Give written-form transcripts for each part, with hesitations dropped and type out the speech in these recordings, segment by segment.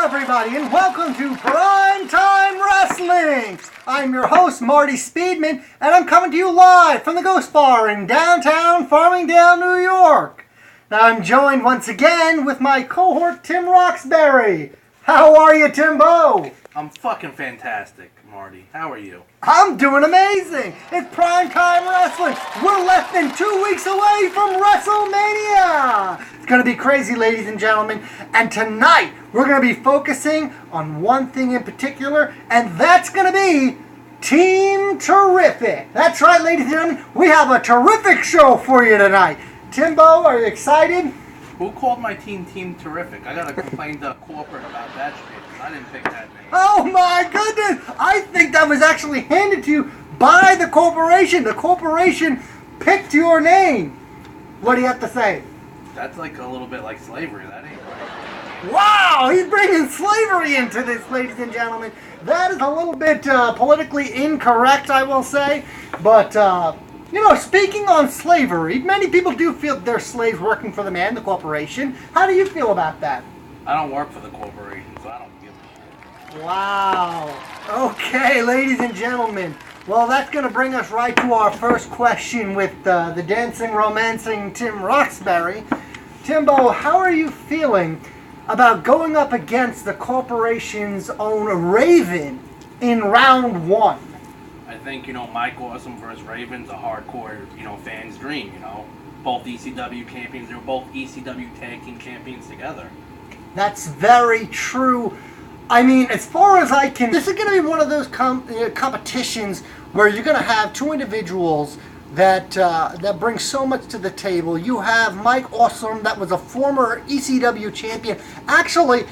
everybody, and welcome to Primetime Wrestling! I'm your host, Marty Speedman, and I'm coming to you live from the Ghost Bar in downtown Farmingdale, New York. Now, I'm joined once again with my cohort, Tim Roxbury. How are you, Timbo? I'm fucking fantastic, Marty. How are you? I'm doing amazing. It's Primetime Wrestling. We're less than 2 weeks away from WrestleMania. It's going to be crazy, ladies and gentlemen. And tonight, we're going to be focusing on one thing in particular, and that's going to be Team Terrific. That's right, ladies and gentlemen. We have a terrific show for you tonight. Timbo, are you excited? Who called my team Terrific? I gotta complain to corporate about that shit. I didn't pick that name. Oh my goodness! I think that was actually handed to you by the corporation. The corporation picked your name. What do you have to say? That's like a little bit like slavery. That ain't right. Wow! He's bringing slavery into this, ladies and gentlemen. That is a little bit politically incorrect, I will say. But, speaking on slavery, many people do feel they're slaves working for the man, the corporation. How do you feel about that? I don't work for the corporation, so I don't give a shit. Wow. Okay, ladies and gentlemen. Well, that's going to bring us right to our first question with the dancing, romancing Tim Roxbury. Timbo, how are you feeling about going up against the corporation's own Raven in round one? I think, Mike Awesome versus Raven's a hardcore, fan's dream, Both ECW champions, they were both ECW tag team champions together. That's very true. I mean, as far as I can, this is going to be one of those competitions where you're going to have two individuals that bring so much to the table. You have Mike Awesome, that was a former ECW champion. Actually,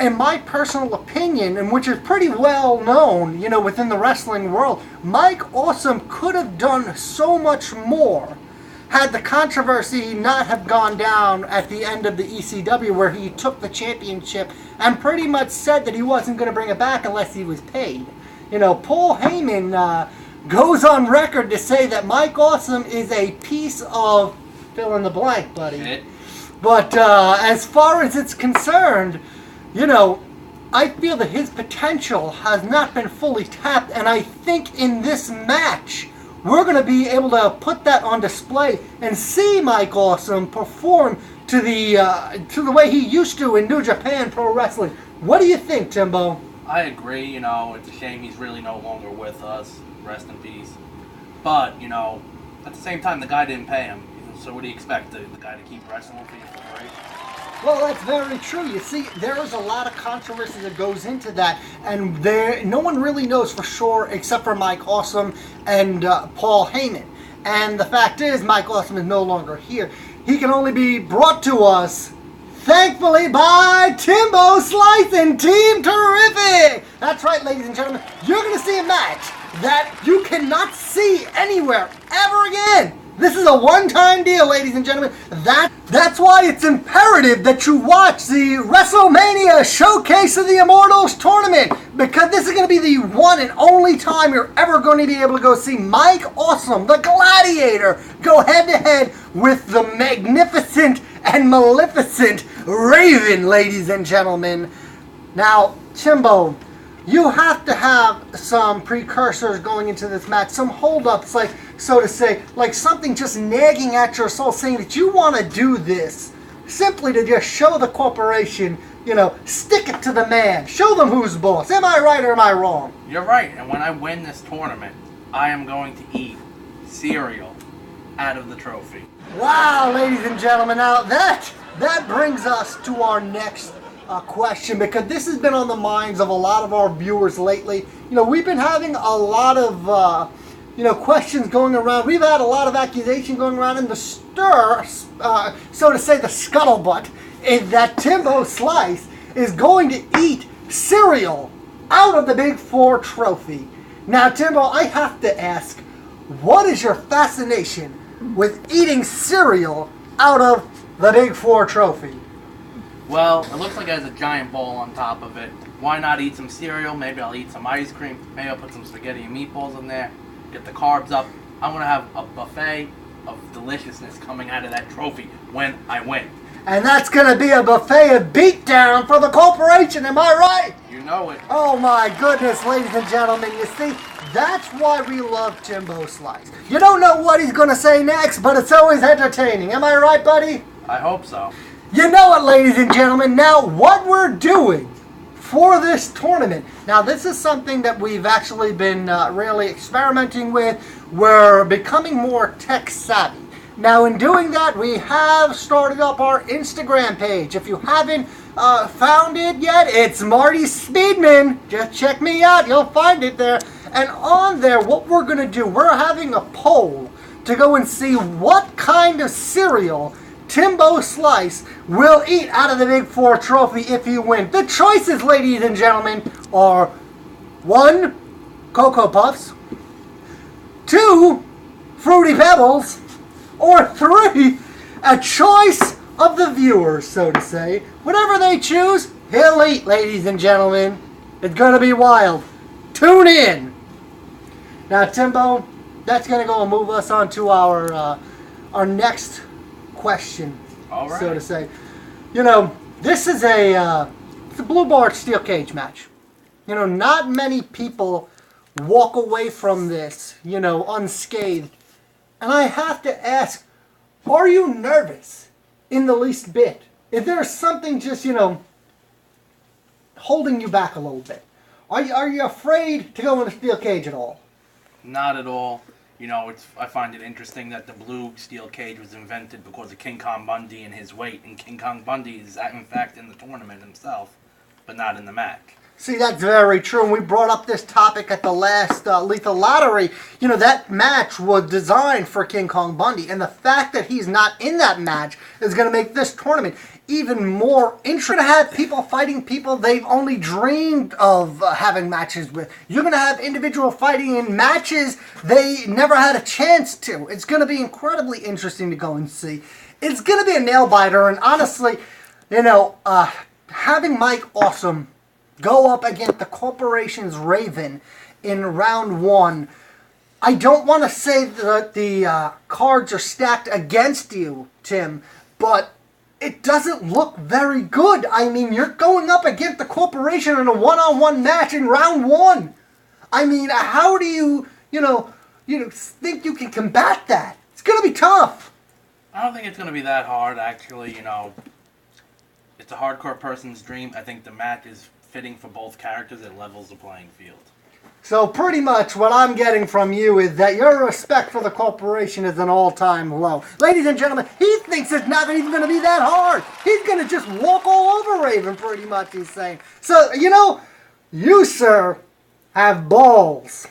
in my personal opinion, and which is pretty well known, within the wrestling world, Mike Awesome could have done so much more had the controversy not have gone down at the end of the ECW, where he took the championship and pretty much said that he wasn't going to bring it back unless he was paid. Paul Heyman goes on record to say that Mike Awesome is a piece of fill in the blank, buddy. Shit. But as far as it's concerned, I feel that his potential has not been fully tapped, and I think in this match, we're going to be able to put that on display and see Mike Awesome perform to the way he used to in New Japan Pro Wrestling. What do you think, Timbo? I agree, it's a shame he's really no longer with us. Rest in peace. But, at the same time, the guy didn't pay him. So what do you expect, the guy to keep wrestling for you for free? Well, that's very true. You see, there is a lot of controversy that goes into that, and no one really knows for sure except for Mike Awesome and Paul Heyman. And the fact is, Mike Awesome is no longer here. He can only be brought to us, thankfully, by Timbo Slice and Team Terrific! That's right, ladies and gentlemen. You're going to see a match that you cannot see anywhere ever again. This is a one-time deal, ladies and gentlemen. That's why it's imperative that you watch the WrestleMania Showcase of the Immortals tournament, because this is going to be the one and only time you're ever going to be able to go see Mike Awesome, the Gladiator, go head-to-head with the magnificent and maleficent Raven, ladies and gentlemen. Now, Timbo, you have to have some precursors going into this match, some holdups, like, so to say, like something just nagging at your soul, saying that you want to do this simply to just show the corporation, stick it to the man, show them who's boss. Am I right or am I wrong? You're right, and when I win this tournament, I am going to eat cereal out of the trophy. Wow, ladies and gentlemen, now that brings us to our next question, because this has been on the minds of a lot of our viewers lately. We've been having a lot of questions going around. We've had a lot of accusation going around, and the stir, so to say, the scuttlebutt, is that Timbo Slice is going to eat cereal out of the Big Four trophy. Now, Timbo, I have to ask, what is your fascination with eating cereal out of the Big Four trophy? Well, it looks like it has a giant bowl on top of it. Why not eat some cereal? Maybe I'll eat some ice cream. Maybe I'll put some spaghetti and meatballs in there. Get the carbs up. I'm going to have a buffet of deliciousness coming out of that trophy when I win. And that's going to be a buffet of beatdown for the corporation, am I right? You know it. Oh my goodness, ladies and gentlemen. You see, that's why we love Timbo Slice. You don't know what he's going to say next, but it's always entertaining. Am I right, buddy? I hope so. You know it, ladies and gentlemen. Now, what we're doing for this tournament. Now, this is something that we've actually been really experimenting with. We're becoming more tech savvy. Now, in doing that, we have started up our Instagram page. If you haven't found it yet, it's Marty Speedman. Just check me out. You'll find it there. And on there, what we're going to do, we're having a poll to go and see what kind of cereal Timbo Slice will eat out of the Big Four trophy if you win. The choices, ladies and gentlemen, are 1, Cocoa Puffs, 2, Fruity Pebbles, or 3, a choice of the viewers, so to say. Whatever they choose, he'll eat, ladies and gentlemen. It's going to be wild. Tune in. Now, Timbo, that's going to go and move us on to our next question, All right. so to say. You know, this is it's a blue bar steel cage match. You know, not many people walk away from this, you know, unscathed. And I have to ask, are you nervous in the least bit? Is there something just, you know, holding you back a little bit? Are you afraid to go in a steel cage at all? Not at all. You know, I find it interesting that the blue steel cage was invented because of King Kong Bundy and his weight. And King Kong Bundy is, in fact, in the tournament himself, but not in the match. See, that's very true. And we brought up this topic at the last Lethal Lottery. You know, that match was designed for King Kong Bundy. And the fact that he's not in that match is going to make this tournament even more interesting. To have people fighting people they've only dreamed of having matches with. You're going to have individual fighting in matches they never had a chance to. It's going to be incredibly interesting to go and see. It's going to be a nail-biter. And honestly, you know, having Mike Awesome go up against the corporation's Raven in round 1. I don't want to say that the cards are stacked against you, Tim, but it doesn't look very good. I mean, you're going up against the corporation in a one-on-one match in round 1. I mean, how do you think you can combat that? It's going to be tough. I don't think it's going to be that hard, actually. You know, it's a hardcore person's dream. I think the match is fitting for both characters. It levels the playing field. So pretty much what I'm getting from you is that your respect for the corporation is an all-time low. Ladies and gentlemen, he thinks it's not even going to be that hard. He's going to just walk all over Raven, pretty much, he's saying. So, you know, you, sir, have balls.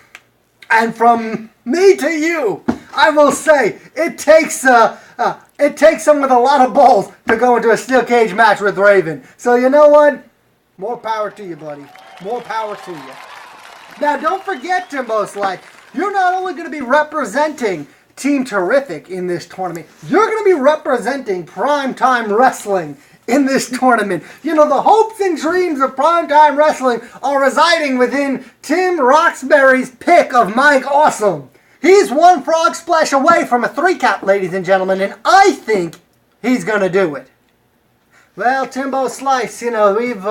And from me to you, I will say, it takes someone with a lot of balls to go into a steel cage match with Raven. So you know what? More power to you, buddy. More power to you. Now, don't forget, Timbo Slice, you're not only going to be representing Team Terrific in this tournament, you're going to be representing Primetime Wrestling in this tournament. You know, the hopes and dreams of Primetime Wrestling are residing within Tim Roxbury's pick of Mike Awesome. He's one frog splash away from a 3-count, ladies and gentlemen, and I think he's going to do it. Well, Timbo Slice, you know, we've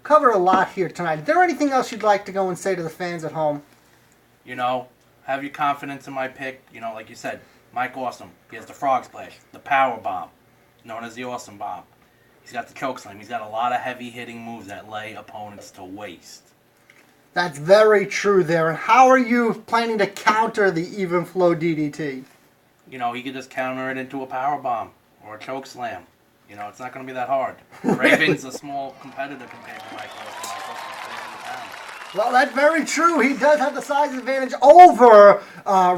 covered a lot here tonight. Is there anything else you'd like to go and say to the fans at home? You know, have your confidence in my pick. You know, like you said, Mike Awesome. He has the frog splash, the power bomb, known as the Awesome Bomb. He's got the choke slam. He's got a lot of heavy-hitting moves that lay opponents to waste. That's very true there. And how are you planning to counter the even flow DDT? You know, he could just counter it into a power bomb or a choke slam. You know, it's not going to be that hard. Raven's a small competitor compared to Mike Awesome. Mike Awesome's 300 pounds. Well, that's very true. He does have the size advantage over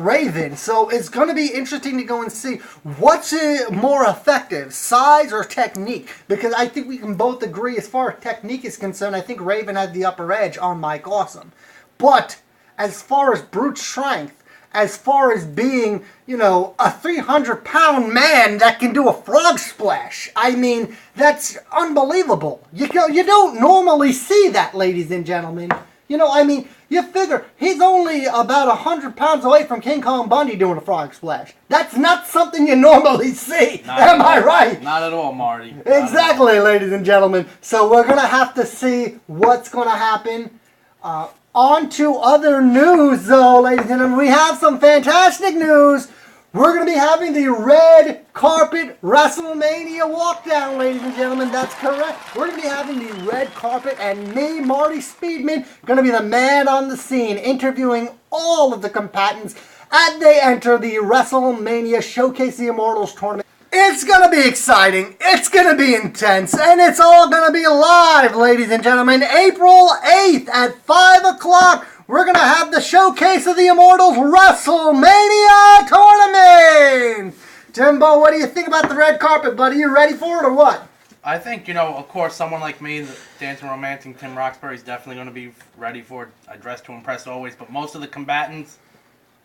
Raven. So it's going to be interesting to go and see what's more effective, size or technique. Because I think we can both agree as far as technique is concerned, I think Raven has the upper edge on Mike Awesome. But as far as brute strength, as far as being, you know, a 300-pound man that can do a frog splash. I mean, that's unbelievable. You don't normally see that, ladies and gentlemen. You know, I mean, you figure he's only about 100 pounds away from King Kong Bundy doing a frog splash. That's not something you normally see. Am I right? Not at all, Marty. Exactly, ladies and gentlemen. So we're going to have to see what's going to happen. On to other news, though, ladies and gentlemen. We have some fantastic news. We're going to be having the red carpet WrestleMania walkdown, ladies and gentlemen. That's correct. We're going to be having the red carpet, and me, Marty Speedman, going to be the man on the scene, interviewing all of the combatants as they enter the WrestleMania Showcase the Immortals tournament. It's going to be exciting, it's going to be intense, and it's all going to be live, ladies and gentlemen. April 8th at 5 o'clock. We're going to have the Showcase of the Immortals WrestleMania Tournament! Timbo, what do you think about the red carpet, buddy? You ready for it or what? I think, you know, of course, someone like me, the dancing romancing Tim Roxbury, is definitely going to be ready for it. I dress to impress always, but most of the combatants,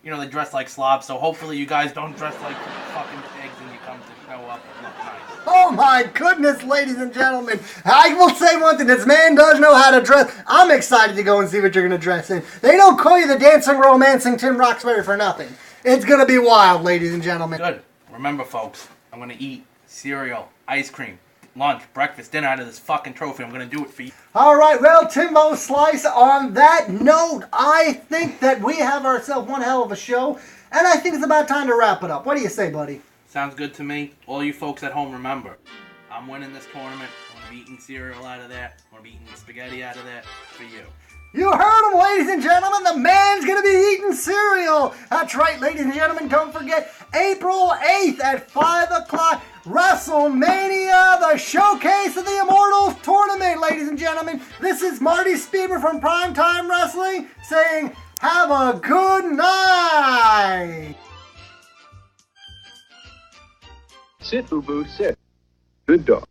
you know, they dress like slobs, so hopefully you guys don't dress like fucking pigs and you come to show up and look nice. Oh my goodness, ladies and gentlemen. I will say one thing, this man does know how to dress. I'm excited to go and see what you're going to dress in. They don't call you the dancing, romancing Tim Roxbury for nothing. It's going to be wild, ladies and gentlemen. Good. Remember, folks, I'm going to eat cereal, ice cream, lunch, breakfast, dinner out of this fucking trophy. I'm going to do it for you. All right, well, Timbo Slice, on that note, I think that we have ourselves one hell of a show, and I think it's about time to wrap it up. What do you say, buddy? Sounds good to me. All you folks at home, remember, I'm winning this tournament. I'm going to be eating cereal out of there. I'm going to be eating spaghetti out of there for you. You heard him, ladies and gentlemen. The man's going to be eating cereal. That's right, ladies and gentlemen. Don't forget, April 8th at 5 o'clock, WrestleMania, the Showcase of the Immortals tournament, ladies and gentlemen. This is Marty Speedman from Primetime Wrestling saying, have a good night. Sit, boo-boo, sit. Good dog.